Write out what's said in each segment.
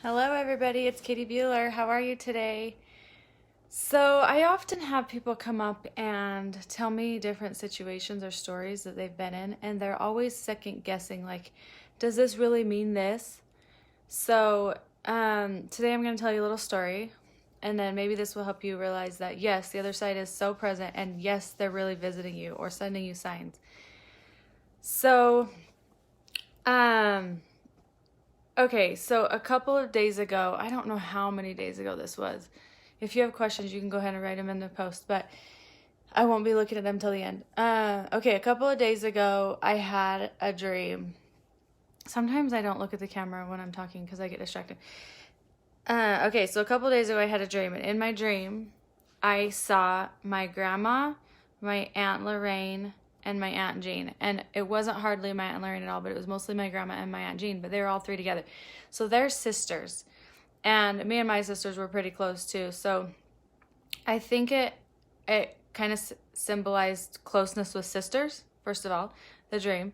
Hello, everybody. It's Katie Bueller. How are you today? So, I often have people come up and tell me different situations or stories that they've been in, and they're always second guessing, like, does this really mean this? So, today I'm going to tell you a little story, and then maybe this will help you realize that yes, the other side is so present, and yes, they're really visiting you or sending you signs. So, um, Okay, so a couple of days ago, I don't know how many days ago this was. If you have questions, you can go ahead and write them in the post, but I won't be looking at them till the end. Okay, a couple of days ago, I had a dream. Sometimes I don't look at the camera when I'm talking because I get distracted. Okay, so a couple of days ago, I had a dream, and in my dream, I saw my grandma, my Aunt Lorraine, and my Aunt Jean. And it wasn't hardly my Aunt Lorraine at all, but it was mostly my grandma and my Aunt Jean, but they were all three together. So they're sisters. And me and my sisters were pretty close too. So I think it kind of symbolized closeness with sisters, first of all, the dream.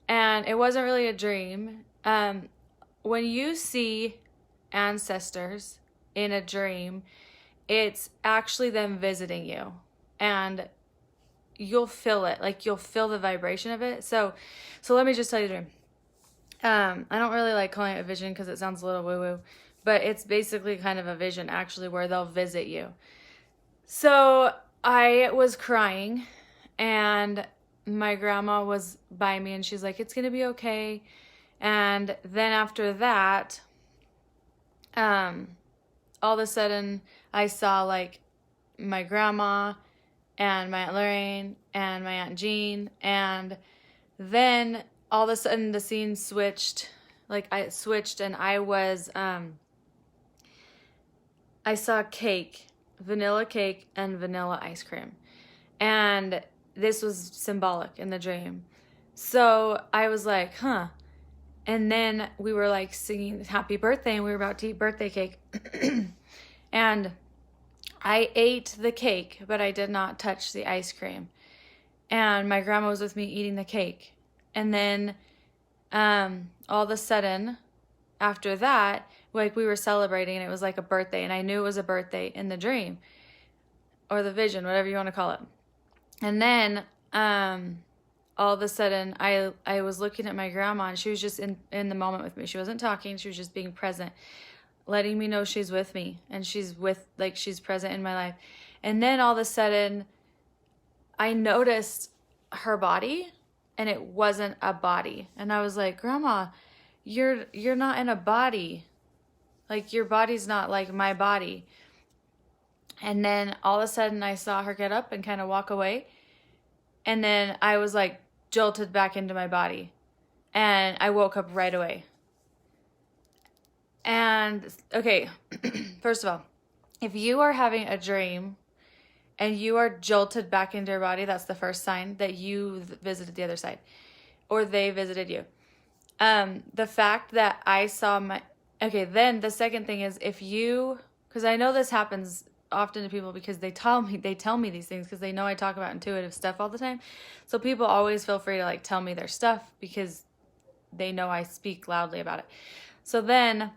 And it wasn't really a dream. When you see ancestors in a dream, it's actually them visiting you. And you'll feel it, like you'll feel the vibration of it. So let me just tell you the dream. I don't really like calling it a vision because it sounds a little woo-woo, but it's basically kind of a vision actually where they'll visit you. So I was crying and my grandma was by me and she's like, it's gonna be okay. And then after that, all of a sudden I saw like my grandma and my Aunt Lorraine and my Aunt Jean, and then all of a sudden the scene switched. Like I switched and I saw cake, vanilla cake and vanilla ice cream. And this was symbolic in the dream. So I was like, huh. And then we were like singing happy birthday and we were about to eat birthday cake. And I ate the cake, but I did not touch the ice cream. And my grandma was with me eating the cake. And then all of a sudden, after that, like we were celebrating and it was like a birthday. And I knew it was a birthday in the dream or the vision, whatever you want to call it. And then all of a sudden, I was looking at my grandma and she was just in the moment with me. She wasn't talking. She was just being present, letting me know she's with me and she's present in my life. And then all of a sudden I noticed her body and it wasn't a body. And I was like, Grandma, you're not in a body. Like your body's not like my body. And then all of a sudden I saw her get up and kind of walk away. And then I was like jolted back into my body. And I woke up right away. And okay, first of all, if you are having a dream and you are jolted back into your body, that's the first sign that you visited the other side or they visited you. The fact that I saw okay, then the second thing is because I know this happens often to people because they tell me these things because they know I talk about intuitive stuff all the time. So people always feel free to like tell me their stuff because they know I speak loudly about it. So then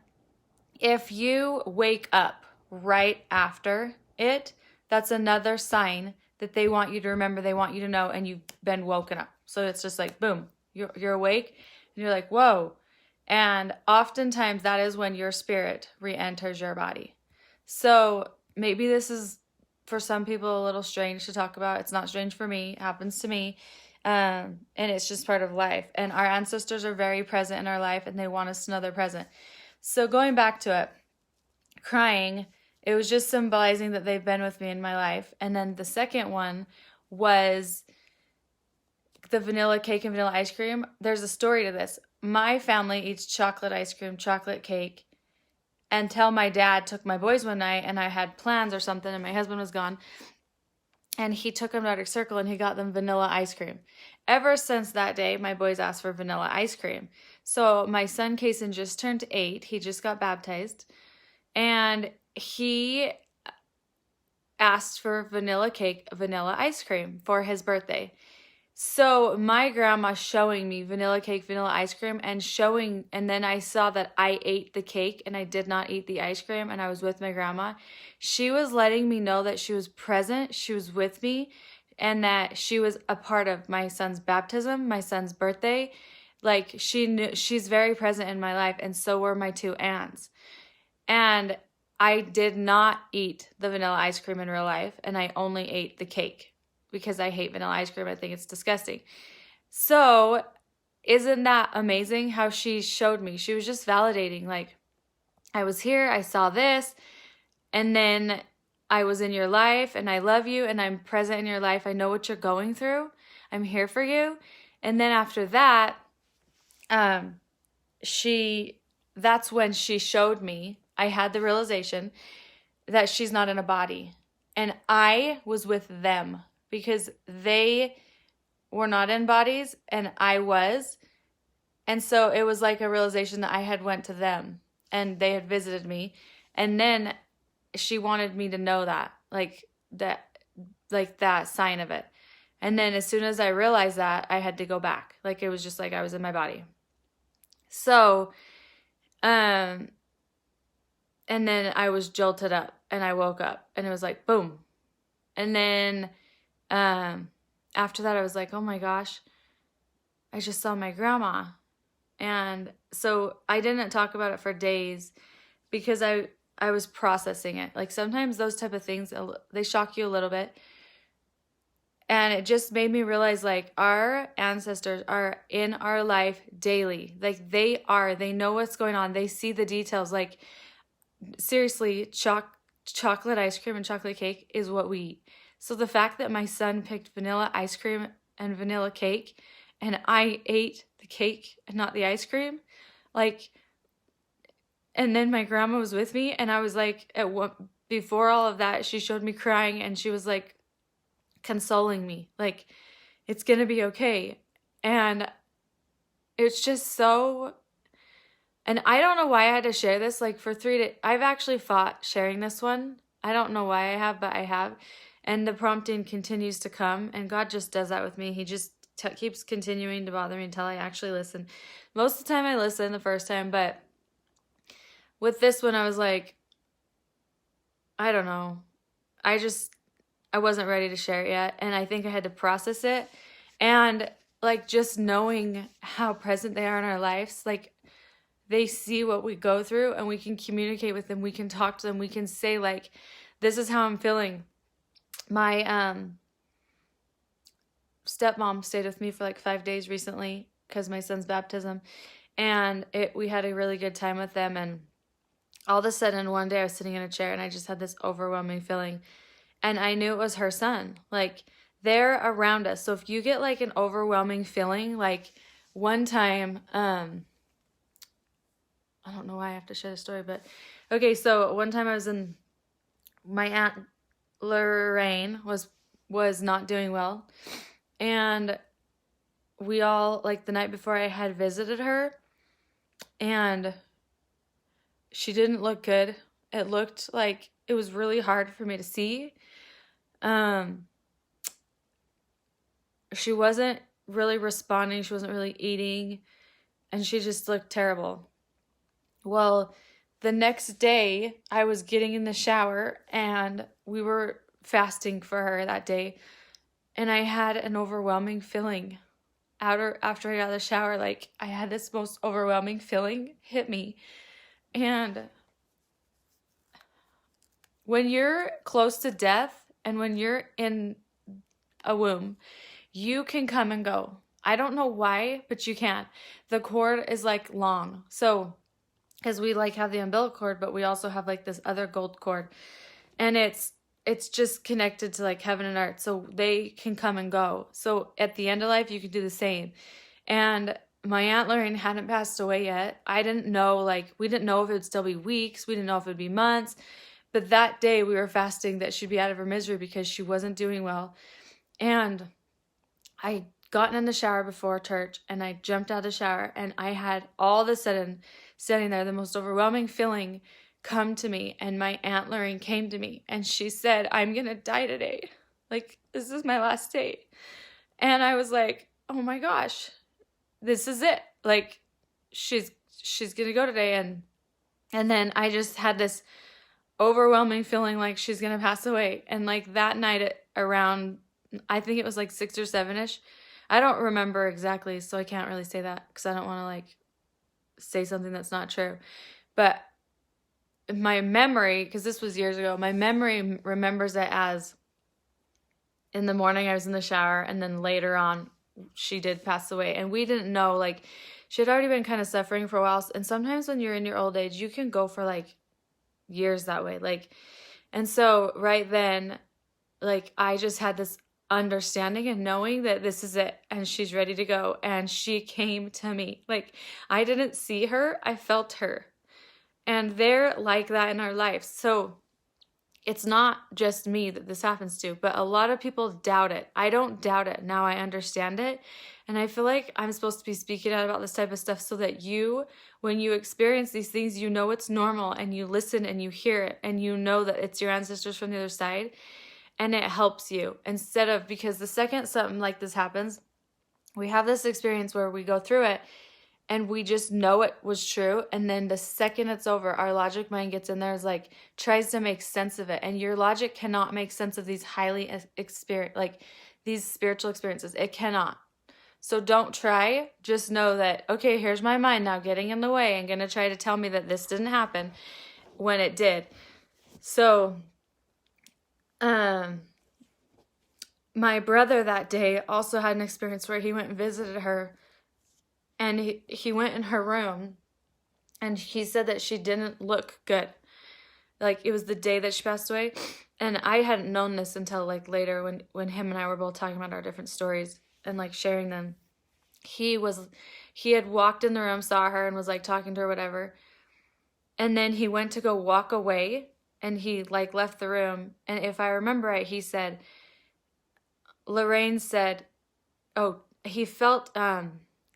if you wake up right after it, that's another sign that they want you to remember, they want you to know, and you've been woken up. So it's just like, boom, you're awake, and you're like, whoa. And oftentimes that is when your spirit re-enters your body. So maybe this is, for some people, a little strange to talk about. It's not strange for me. It happens to me. And it's just part of life. And our ancestors are very present in our life, and they want us to know they're present. So going back to it, crying, it was just symbolizing that they've been with me in my life. And then the second one was the vanilla cake and vanilla ice cream. There's a story to this. My family eats chocolate ice cream, chocolate cake, until my dad took my boys one night and I had plans or something and my husband was gone. And he took them to Arctic Circle and he got them vanilla ice cream. Ever since that day, my boys asked for vanilla ice cream. So my son, Kason, just turned 8. He just got baptized. And he asked for vanilla cake, vanilla ice cream for his birthday. So my grandma showing me vanilla cake, vanilla ice cream, and then I saw that I ate the cake and I did not eat the ice cream, and I was with my grandma. She was letting me know that she was present, she was with me, and that she was a part of my son's baptism, my son's birthday. Like, she knew, she's very present in my life, and so were my two aunts. And I did not eat the vanilla ice cream in real life, and I only ate the cake because I hate vanilla ice cream. I think it's disgusting. So, isn't that amazing how she showed me? She was just validating, like, I was here, I saw this, and then I was in your life, and I love you, and I'm present in your life. I know what you're going through. I'm here for you. And then after that, that's when she showed me, I had the realization that she's not in a body. And I was with them because they were not in bodies and I was. And so it was like a realization that I had went to them and they had visited me. And then she wanted me to know that, like that sign of it. And then as soon as I realized that, I had to go back. Like, it was just like I was in my body. So, and then I was jolted up and I woke up and it was like, boom. And then, after that, I was like, oh my gosh, I just saw my grandma. And so I didn't talk about it for days because I was processing it. Like, sometimes those type of things, they shock you a little bit. And it just made me realize, like, our ancestors are in our life daily. Like, they know what's going on. They see the details. Like, seriously, chocolate ice cream and chocolate cake is what we eat. So the fact that my son picked vanilla ice cream and vanilla cake, and I ate the cake and not the ice cream, like, and then my grandma was with me, and I was like, before all of that, she showed me crying, and she was like, consoling me, like, it's gonna be okay. And it's just so, and I don't know why I had to share this, like, for 3 days. I've actually fought sharing this one. I don't know why I have, but I have. And the prompting continues to come, and God just does that with me. He just keeps continuing to bother me until I actually listen. Most of the time I listen the first time, but with this one I was like, I don't know. I wasn't ready to share it yet, and I think I had to process it. And, like, just knowing how present they are in our lives, like, they see what we go through, and we can communicate with them. We can talk to them. We can say, like, this is how I'm feeling. My stepmom stayed with me for like 5 days recently because my son's baptism, and we had a really good time with them. And all of a sudden, one day I was sitting in a chair, and I just had this overwhelming feeling. And I knew it was her son. Like, they're around us. So if you get like an overwhelming feeling, like, one time, I don't know why I have to share the story, but okay, so one time my Aunt Lorraine was not doing well. And we all, like, the night before, I had visited her, and she didn't look good. It looked like it was really hard for me to see. She wasn't really responding. She wasn't really eating, and she just looked terrible. Well, the next day I was getting in the shower, and we were fasting for her that day, and I had an overwhelming feeling after I got out of the shower. Like, I had this most overwhelming feeling hit me. And when you're close to death and when you're in a womb, you can come and go. I don't know why, but you can. The cord is like long. So, because we like have the umbilical cord, but we also have like this other gold cord. And it's just connected to like heaven and earth. So they can come and go. So at the end of life, you could do the same. And my Aunt Lorraine hadn't passed away yet. I didn't know, like, we didn't know if it would still be weeks. We didn't know if it would be months. But that day we were fasting that she'd be out of her misery because she wasn't doing well. And I gotten in the shower before church, and I jumped out of the shower, and I had all of a sudden, standing there, the most overwhelming feeling come to me. And my Aunt Lorraine came to me, and she said, I'm going to die today. Like, this is my last day. And I was like, oh my gosh, this is it. Like, she's gonna go today. And then I just had this overwhelming feeling like she's gonna pass away. And like that night at around, I think it was like 6 or 7ish. I don't remember exactly, so I can't really say that because I don't want to like say something that's not true. But my memory, because this was years ago, my memory remembers it as in the morning I was in the shower, and then later on she did pass away. And we didn't know, like, she had already been kind of suffering for a while. And sometimes when you're in your old age, you can go for like years that way. Like, and so right then, like, I just had this understanding and knowing that this is it and she's ready to go. And she came to me. Like, I didn't see her, I felt her. And they're like that in our lives. So it's not just me that this happens to, but a lot of people doubt it. I don't doubt it. Now I understand it. And I feel like I'm supposed to be speaking out about this type of stuff so that you, when you experience these things, you know it's normal and you listen and you hear it and you know that it's your ancestors from the other side and it helps you. Instead of, because the second something like this happens, we have this experience where we go through it and we just know it was true. And then the second it's over, our logic mind gets in there, is like, tries to make sense of it. And your logic cannot make sense of these highly like these spiritual experiences. It cannot. So don't try. Just know that, okay, here's my mind now getting in the way and going to try to tell me that this didn't happen when it did. So, my brother that day also had an experience where he went and visited her. And he went in her room and he said that she didn't look good. Like, it was the day that she passed away. And I hadn't known this until like later when him and I were both talking about our different stories and like sharing them. He had walked in the room, saw her and was like talking to her, whatever. And then he went to go walk away and he like left the room. And if I remember right, he said, Lorraine said, oh, he felt,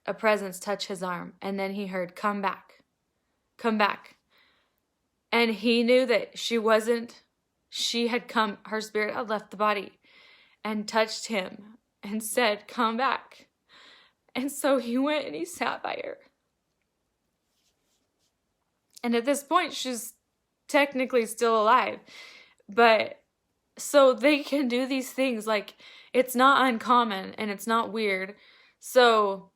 a presence touch his arm, and then he heard, come back, come back. And he knew that she had come, her spirit had left the body and touched him and said, come back. And so he went and he sat by her. And at this point, she's technically still alive. But so they can do these things. Like, it's not uncommon and it's not weird. So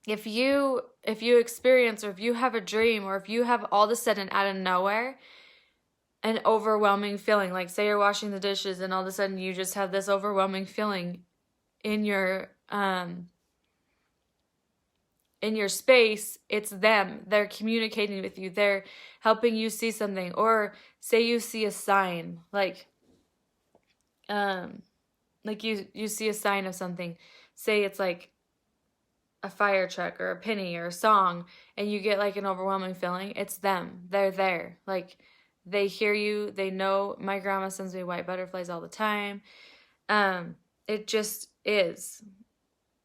if you experience, or if you have a dream, or if you have all of a sudden out of nowhere an overwhelming feeling, like say you're washing the dishes and all of a sudden you just have this overwhelming feeling in your space, it's them. They're communicating with you. They're helping you see something. Or say you see a sign, like you see a sign of something. Say it's like a fire truck or a penny or a song, and you get like an overwhelming feeling. It's them. They're there. Like, they hear you. They know. My grandma sends me white butterflies all the time. It just is.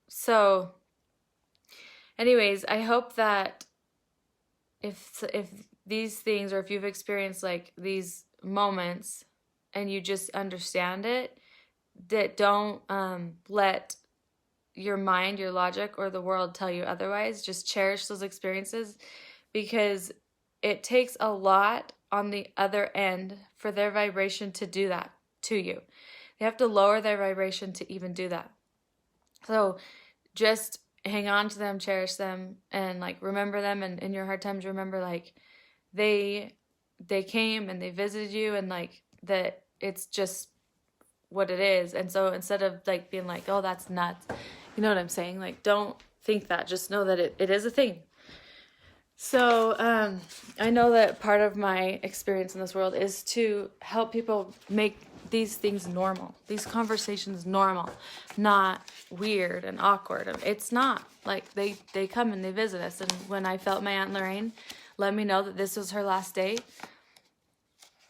So anyways, I hope that if these things, or if you've experienced like these moments and you just understand it, that don't let your mind, your logic, or the world tell you otherwise. Just cherish those experiences, because it takes a lot on the other end for their vibration to do that to you. They have to lower their vibration to even do that. So just hang on to them, cherish them, and like remember them. And in your hard times, remember like they came and they visited you, and like that it's just what it is. And so instead of like being like, oh, that's nuts, you know what I'm saying? Like, don't think that. Just know that it is a thing. So I know that part of my experience in this world is to help people make these things normal, these conversations normal, not weird and awkward. It's not. Like, they come and they visit us. And when I felt my Aunt Lorraine let me know that this was her last day,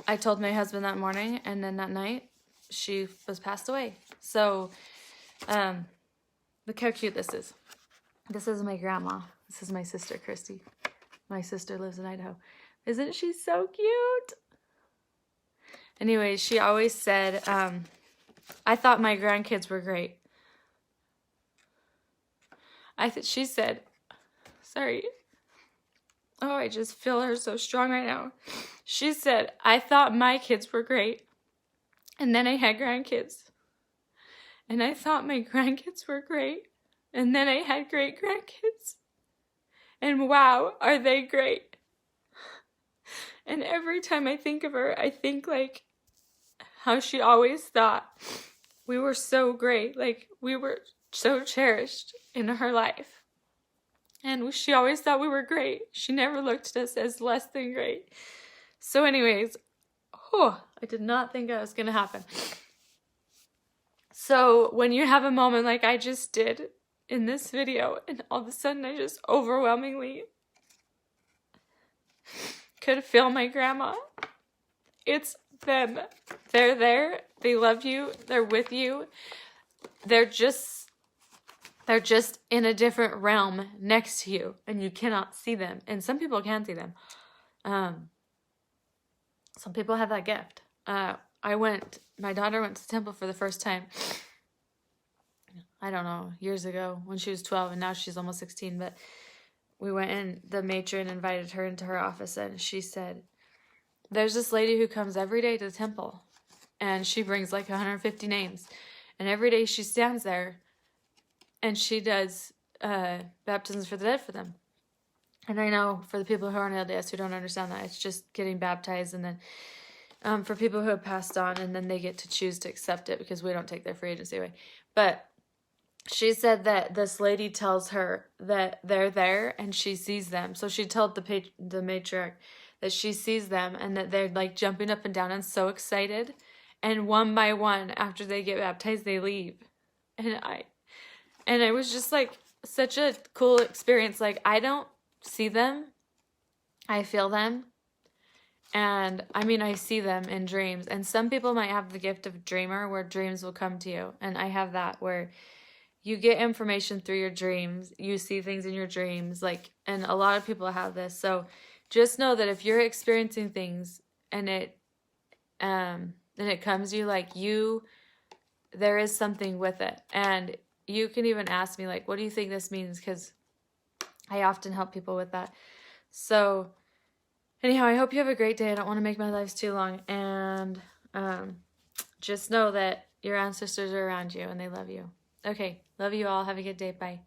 I told my husband that morning, and then that night she was passed away. So look how cute this is. This is my grandma. This is my sister, Christy. My sister lives in Idaho. Isn't she so cute? Anyways, she always said, I thought my grandkids were great. She said, sorry. Oh, I just feel her so strong right now. She said, I thought my kids were great. And then I had grandkids. And I thought my grandkids were great. And then I had great grandkids. And wow, are they great. And every time I think of her, I think like how she always thought we were so great. Like we were so cherished in her life. And she always thought we were great. She never looked at us as less than great. So anyways, I did not think that was going to happen. So when you have a moment like I just did in this video, and all of a sudden I just overwhelmingly could feel my grandma, it's them. They're there. They love you. They're with you. They're just in a different realm next to you, and you cannot see them. And some people can see them. Some people have that gift. My daughter went to temple for the first time, I don't know, years ago when she was 12, and now she's almost 16. But we went and the matron invited her into her office, and she said, there's this lady who comes every day to the temple, and she brings like 150 names. And every day she stands there and she does baptisms for the dead for them. And I know for the people who aren't LDS who don't understand that, it's just getting baptized, and then for people who have passed on, and then they get to choose to accept it because we don't take their free agency away. But she said that this lady tells her that they're there and she sees them. So she told the matriarch that she sees them and that they're like jumping up and down and so excited. And one by one, after they get baptized, they leave. And it was just like such a cool experience. Like I don't see them, I feel them. And I mean, I see them in dreams. And some people might have the gift of dreamer where dreams will come to you. And I have that where you get information through your dreams. You see things in your dreams. And a lot of people have this. So just know that if you're experiencing things and it comes to you, there is something with it. And you can even ask me, what do you think this means? Because I often help people with that. So anyhow, I hope you have a great day. I don't want to make my lives too long. And just know that your ancestors are around you and they love you. Okay, love you all. Have a good day. Bye.